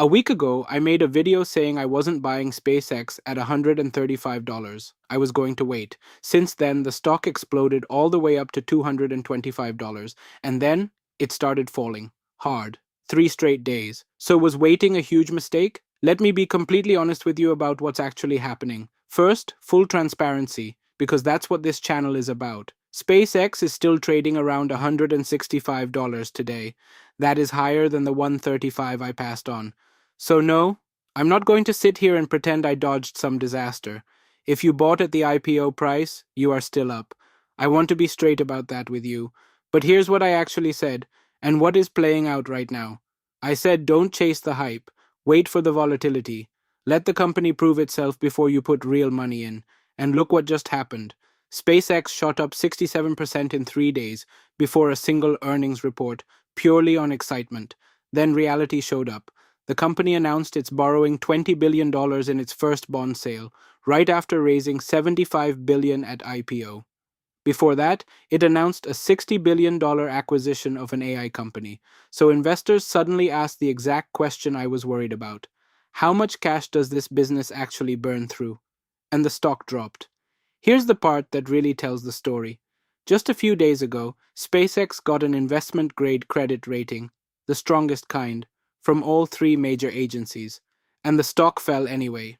A week ago, I made a video saying I wasn't buying SpaceX at $135. I was going to wait. Since then, the stock exploded all the way up to $225, and then it started falling. Hard. 3 straight days. So was waiting a huge mistake? Let me be completely honest with you about what's actually happening. First, full transparency, because that's what this channel is about. SpaceX is still trading around $165 today. That is higher than the 135 I passed on. So, no, I'm not going to sit here and pretend I dodged some disaster. If you bought at the IPO price, you are still up. I want to be straight about that with you. But here's what I actually said, and what is playing out right now. I said don't chase the hype, wait for the volatility. Let the company prove itself before you put real money in. And look what just happened. SpaceX shot up 67% in 3 days before a single earnings report, purely on excitement. Then reality showed up. The company announced it's borrowing $20 billion in its first bond sale, right after raising $75 billion at IPO. Before that, it announced a $60 billion acquisition of an AI company. So investors suddenly asked the exact question I was worried about. How much cash does this business actually burn through? And the stock dropped. Here's the part that really tells the story. Just a few days ago, SpaceX got an investment grade credit rating, the strongest kind, from all three major agencies, and the stock fell anyway.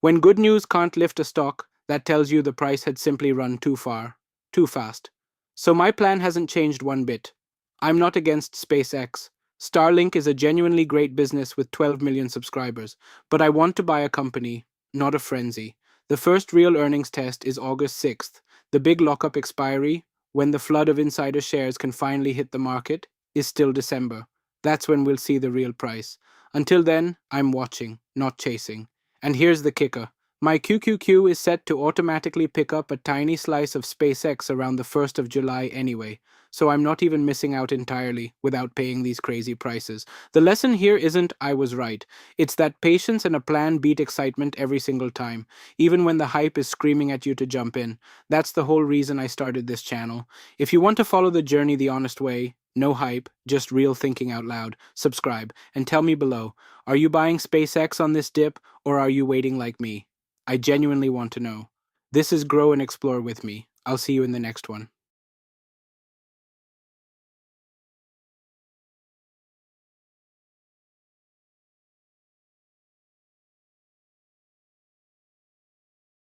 When good news can't lift a stock, that tells you the price had simply run too far, too fast. So my plan hasn't changed one bit. I'm not against SpaceX. Starlink is a genuinely great business with 12 million subscribers, but I want to buy a company, not a frenzy. The first real earnings test is August 6th. The big lockup expiry, when the flood of insider shares can finally hit the market, is still December. That's when we'll see the real price. Until then, I'm watching, not chasing. And here's the kicker. My QQQ is set to automatically pick up a tiny slice of SpaceX around the 1st of July anyway, so I'm not even missing out entirely without paying these crazy prices. The lesson here isn't I was right. It's that patience and a plan beat excitement every single time, even when the hype is screaming at you to jump in. That's the whole reason I started this channel. If you want to follow the journey the honest way, no hype, just real thinking out loud, subscribe, and tell me below, are you buying SpaceX on this dip, or are you waiting like me? I genuinely want to know. This is Grow and Explore with me. I'll see you in the next one.